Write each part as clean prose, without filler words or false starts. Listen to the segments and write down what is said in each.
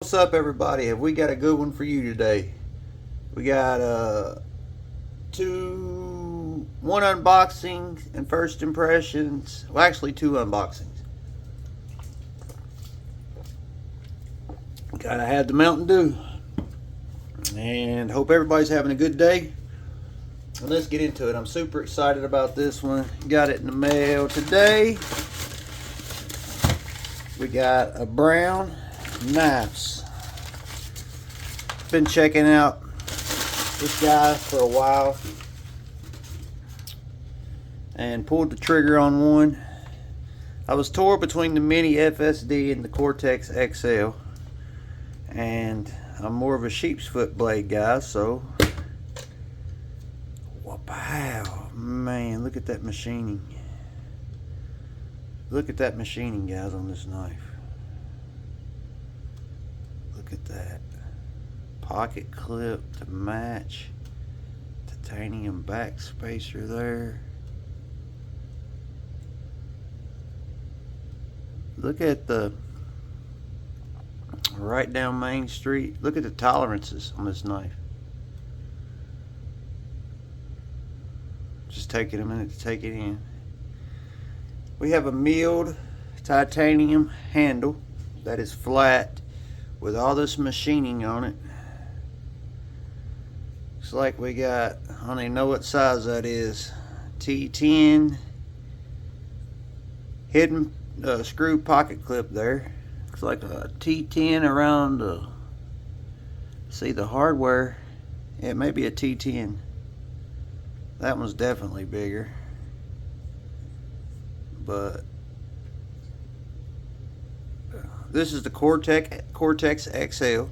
What's up, everybody? Have we got a good one for you today? We got one unboxing and first impressions. Well, actually, two unboxings. Gotta have the Mountain Dew, and hope everybody's having a good day. And let's get into it. I'm super excited about this one. Got it in the mail today. We got a Brown Knives. Been checking out this guy for a while and pulled the trigger on one. I was torn between the Mini FSD and the Cortex XL, and I'm more of a sheep's foot blade guy, so wow, man, look at that machining. Look at that machining, guys, on this knife. Look at that. Pocket clip to match. Titanium back spacer there. Look at the right down Main Street. Look at the tolerances on this knife. Just taking a minute to take it in. We have a milled titanium handle that is flat with all this machining on it. Looks like we got, I don't even know what size that is, T10 hidden screw pocket clip there. Looks like a T10 around see the hardware. It may be a T10. That one's definitely bigger, but this is the Cortex XL,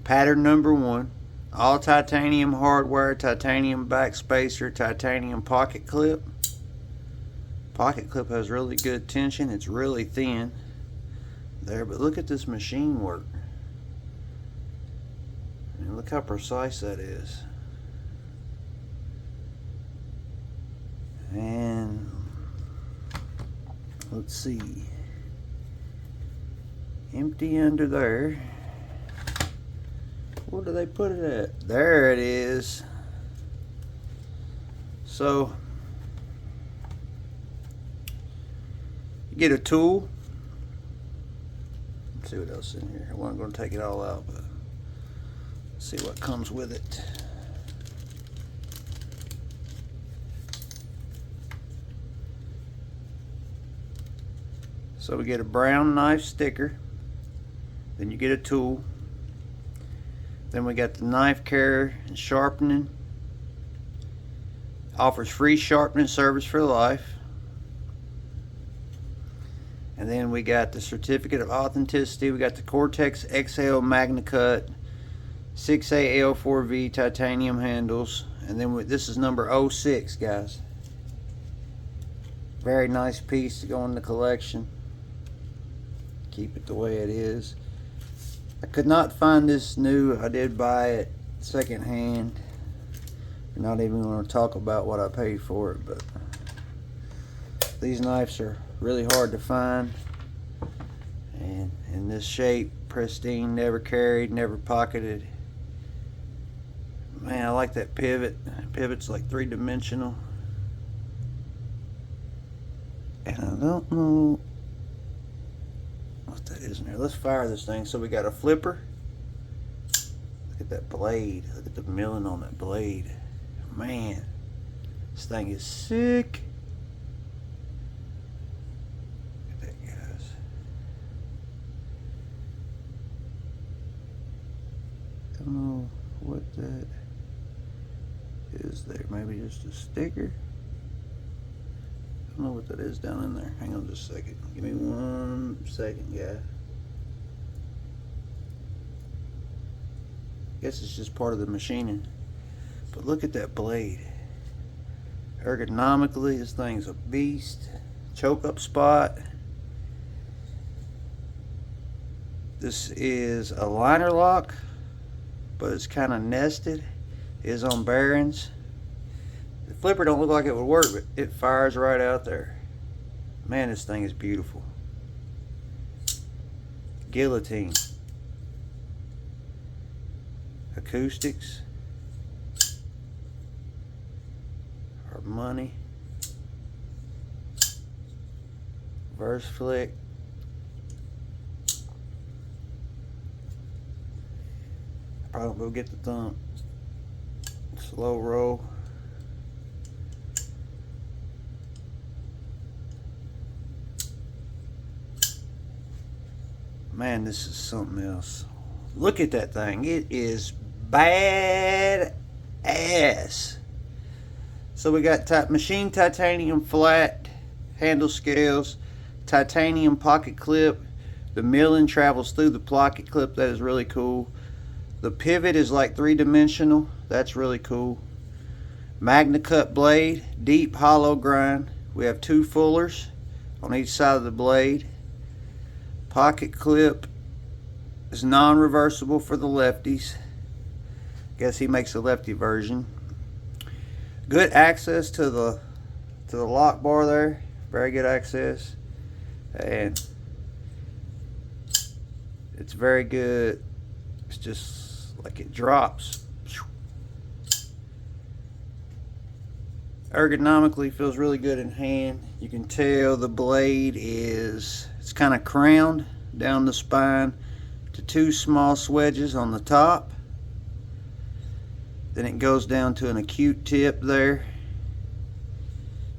pattern number 1, all titanium hardware, titanium back spacer, titanium pocket clip. Pocket clip has really good tension. It's really thin there, but look at this machine work. And look how precise that is. And let's see, empty under there. Where do they put it at? There it is. So you get a tool. Let's see what else in here. I wasn't going to take it all out, but let's see what comes with it. So we get a brown knife sticker, then you get a tool, then we got the knife care and sharpening, offers free sharpening service for life, and then we got the certificate of authenticity. We got the Cortex XL Magna Cut 6A L4V titanium handles, and then this is number 06, guys. Very nice piece to go in the collection. Keep it the way it is. I could not find this new. I did buy it second hand. I'm not even going to talk about what I paid for it, but these knives are really hard to find, and in this shape, pristine, never carried, never pocketed. Man, I like that pivot. Pivot's like 3-dimensional, and I don't know what that is in there. Let's fire this thing. So we got a flipper. Look at that blade. Look at the milling on that blade. Man, this thing is sick. Look at that, guys. I don't know what that is there. Maybe just a sticker. I don't know what that is down in there. Hang on just a second. Give me 1 second, guys. Guess it's just part of the machining. But look at that blade. Ergonomically, this thing's a beast. Choke up spot. This is a liner lock, but it's kind of nested. It is on bearings. The flipper don't look like it would work, but it fires right out there. Man, this thing is beautiful. Guillotine. Acoustics. Our Money. Verse Flick. Probably go get the thump. Slow roll. Man, this is something else. Look at that thing. It is bad ass. So we got machine titanium flat handle scales, titanium pocket clip. The milling travels through the pocket clip. That is really cool. The pivot is like 3-dimensional. That's really cool. MagnaCut blade, deep hollow grind. We have 2 fullers on each side of the blade. Pocket clip is non-reversible for the lefties. Guess he makes a lefty version. Good access to the lock bar there. Very good access. And it's very good. It's just like it drops. Ergonomically feels really good in hand. You can tell the blade it's kind of crowned down the spine to 2 small swedges on the top. Then it goes down to an acute tip there.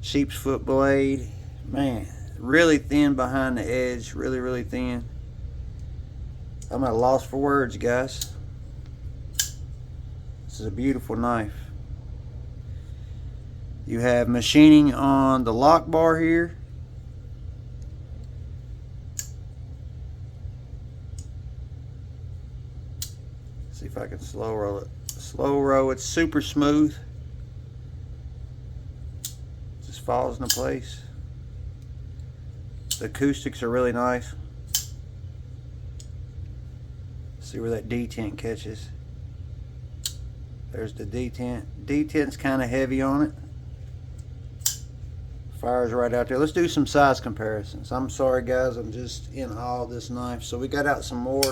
Sheep's foot blade. Man, really thin behind the edge. Really, really thin. I'm at a loss for words, guys. This is a beautiful knife. You have machining on the lock bar here. See if I can slow roll it. Slow roll, it's super smooth. Just falls into place. The acoustics are really nice. See where that detent catches. There's the detent. Detent's kind of heavy on it. Fire's right out there. Let's do some size comparisons. I'm sorry guys, I'm just in awe of this knife. So we got out some more.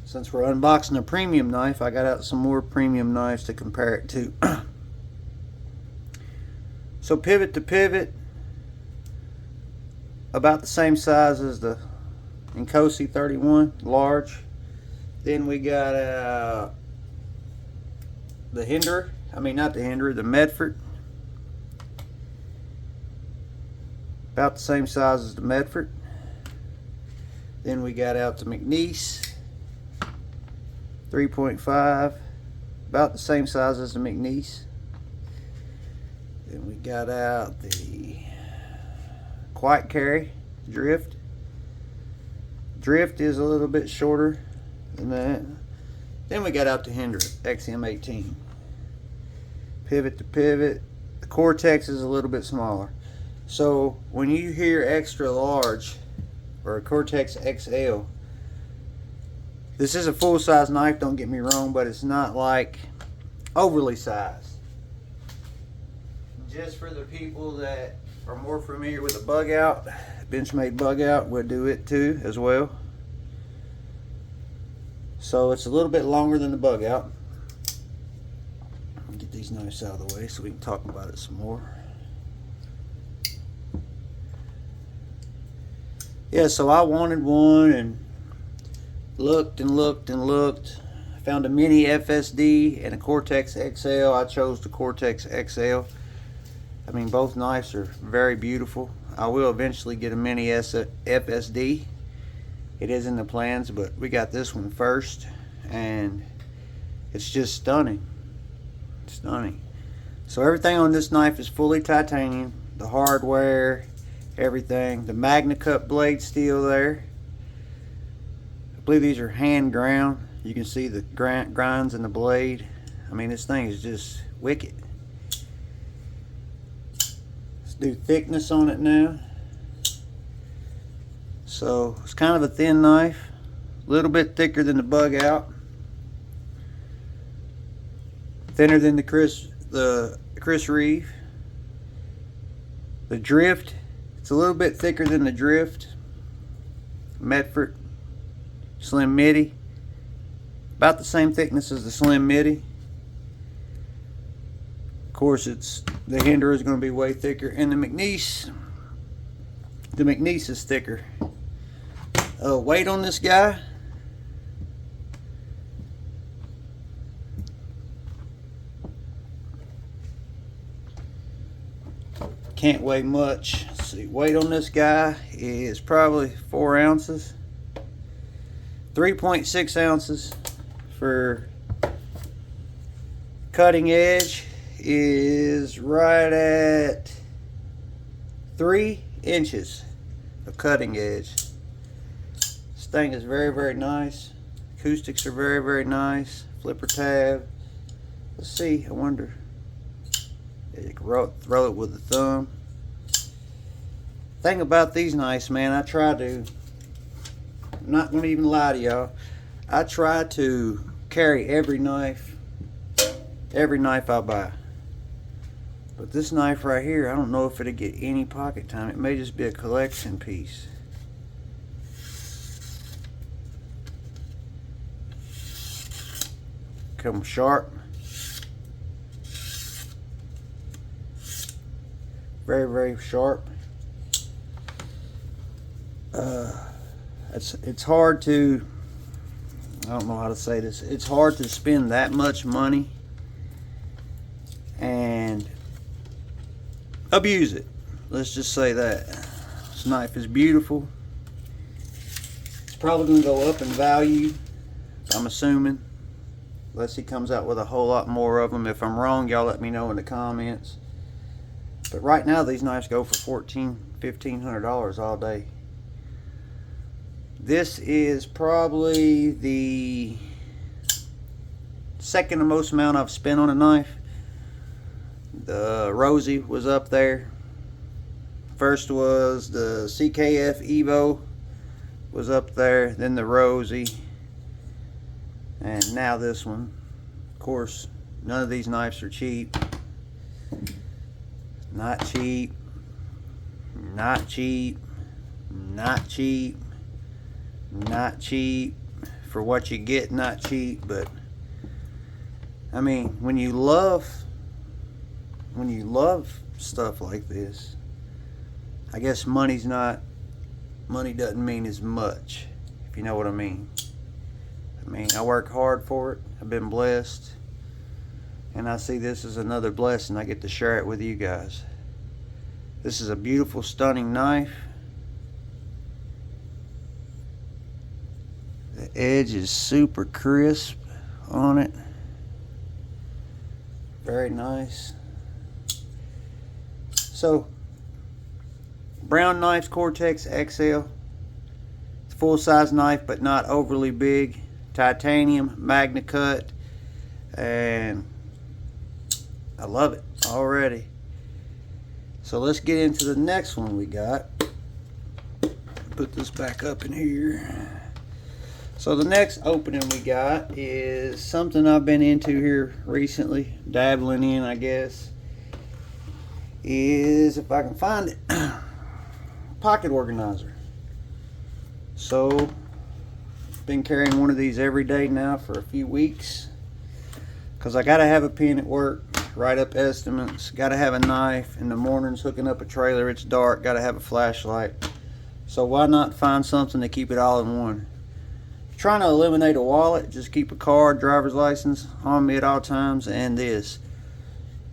Since we're unboxing a premium knife, I got out some more premium knives to compare it to. So pivot to pivot, about the same size as the Inkosi 31, large. Then we got the Hinderer, the Medford. About the same size as the Medford. Then we got out the McNeese 3.5, about the same size as the McNeese. Then we got out the Quiet Carry Drift. Drift is a little bit shorter than that. Then we got out the Hinderer XM18. Pivot to pivot. The Cortex is a little bit smaller. So when you hear extra large or a Cortex XL, this is a full-size knife, don't get me wrong, but it's not like overly sized. Just for the people that are more familiar with the bug out, Benchmade bug out, we'll do it too as well. So it's a little bit longer than the bug out. Get these knives out of the way so we can talk about it some more. Yeah, so I wanted one and looked and looked and looked. Found a mini FSD and a Cortex XL. I chose the Cortex XL. I mean, both knives are very beautiful. I will eventually get a mini FSD. It is in the plans, but we got this one first, and it's just stunning. Stunning. So everything on this knife is fully titanium. The hardware, everything. The MagnaCut blade steel there. I believe these are hand ground. You can see the grinds in the blade. I mean, this thing is just wicked. Let's do thickness on it now. So it's kind of a thin knife, a little bit thicker than the bug out, thinner than the Chris Reeve. The Drift, it's a little bit thicker than the Drift. Medford. Slim Midi. About the same thickness as the Slim Midi. Of course, the Hinder is going to be way thicker, and the McNeese is thicker. Weight on this guy, can't weigh much. Let's see, weight on this guy is probably 4 ounces. 3.6 ounces for cutting edge is right at 3 inches of cutting edge. This thing is very, very nice. Acoustics are very, very nice. Flipper tab. Let's see, I wonder. You can throw it with the thumb. Thing about these knives, man, I'm not going to even lie to y'all. I try to carry every knife I buy. But this knife right here, I don't know if it'll get any pocket time. It may just be a collection piece. Come sharp. Very, very sharp. It's hard to, I don't know how to say this. It's hard to spend that much money and abuse it. Let's just say that. This knife is beautiful. It's probably going to go up in value, I'm assuming, unless he comes out with a whole lot more of them. If I'm wrong, y'all let me know in the comments. But right now, these knives go for $1,500 all day. This is probably the second most amount I've spent on a knife. The Rosie was up there. First was the CKF Evo was up there, then the Rosie, and now this one. Of course, none of these knives are cheap. Not cheap. Not cheap. Not cheap. Not cheap. For what you get, not cheap. But I mean, when you love stuff like this, I guess money doesn't mean as much, if you know what I mean. I work hard for it. I've been blessed, and I see this as another blessing. I get to share it with you guys. This is a beautiful, stunning knife. The edge is super crisp on it. Very nice. So, Brown Knives Cortex XL. It's a full-size knife, but not overly big. Titanium, Magna Cut, and I love it already. So let's get into the next one we got. Put this back up in here. So the next opening we got is something I've been into here recently, dabbling in, I guess. Is, if I can find it, pocket organizer. So been carrying one of these every day now for a few weeks, because I gotta have a pen at work, write up estimates, gotta have a knife in the mornings, hooking up a trailer, it's dark, gotta have a flashlight. So why not find something to keep it all in one? Trying to eliminate a wallet, just keep a card, driver's license on me at all times, and this.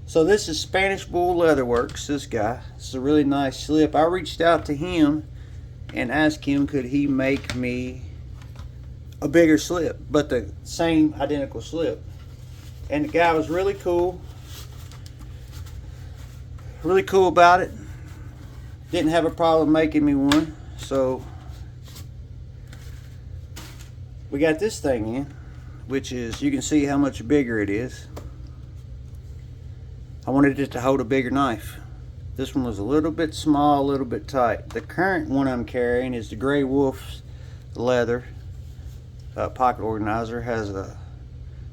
So this is Spanish Bull Leatherworks, this guy. This is a really nice slip. I reached out to him and asked him could he make me a bigger slip, but the same identical slip. And the guy was really cool. Really cool about it. Didn't have a problem making me one. So we got this thing in, which is, you can see how much bigger it is. I wanted it to hold a bigger knife. This one was a little bit small, a little bit tight. The current one I'm carrying is the Grey Wolf leather pocket organizer. Has a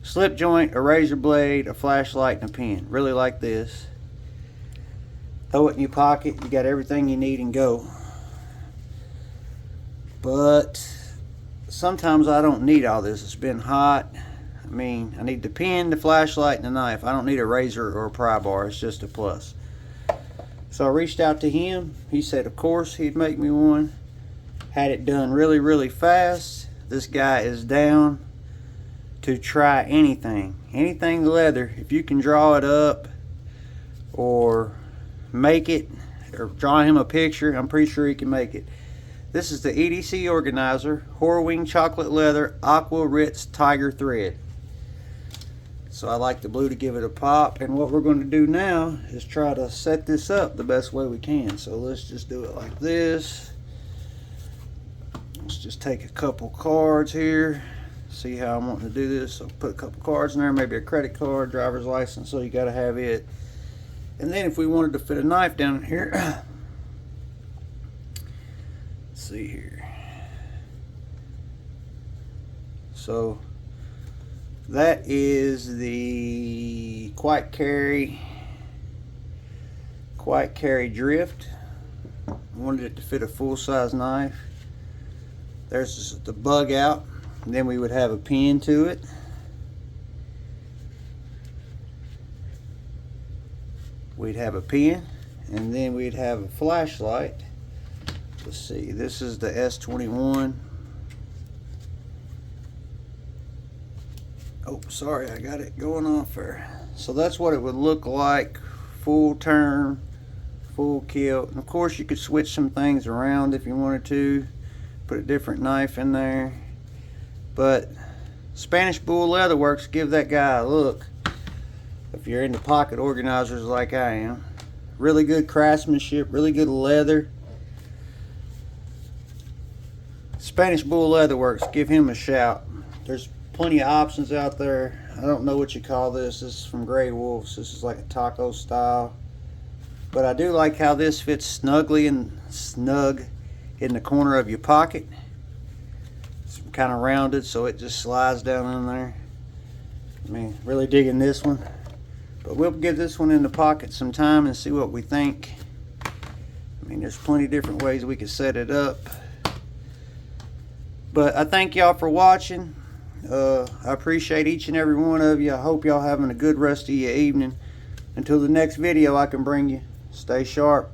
slip joint, a razor blade, a flashlight, and a pen. Really like this. Throw it in your pocket, you got everything you need and go. But sometimes I don't need all this. It's been hot. I mean, I need the pen, the flashlight, and the knife. I don't need a razor or a pry bar. It's just a plus. So I reached out to him. He said, of course, he'd make me one. Had it done really, really fast. This guy is down to try anything. Anything leather. If you can draw it up or make it, or draw him a picture, I'm pretty sure he can make it. This is the EDC Organizer Horween Chocolate Leather Aqua Ritz Tiger Thread. So I like the blue to give it a pop, and what we're going to do now is try to set this up the best way we can. So let's just do it like this. Let's just take a couple cards here, see how I'm wanting to do this. So put a couple cards in there, maybe a credit card, driver's license, so you got to have it. And then if we wanted to fit a knife down here, let's see here. So that is the Quiet Carry Drift. I wanted it to fit a full-size knife. There's the bug out, and then we would have a pin to it. We'd have a pin, and then we'd have a flashlight. Let's see, this is the S21. Oh, sorry, I got it going off there. So that's what it would look like, full turn, full kilt. And of course you could switch some things around if you wanted to, put a different knife in there. But Spanish Bull Leather Works, give that guy a look if you're into pocket organizers like I am. Really good craftsmanship, really good leather. Spanish Bull Leather Works, give him a shout. There's plenty of options out there. I don't know what you call this. This is from Grey Wolves. This is like a taco style. But I do like how this fits snugly and snug in the corner of your pocket. It's kind of rounded, so it just slides down in there. I mean, really digging this one. But we'll give this one in the pocket some time and see what we think. I mean, there's plenty of different ways we could set it up. But I thank y'all for watching. I appreciate each and every one of you. I hope y'all having a good rest of your evening. Until the next video I can bring you, stay sharp.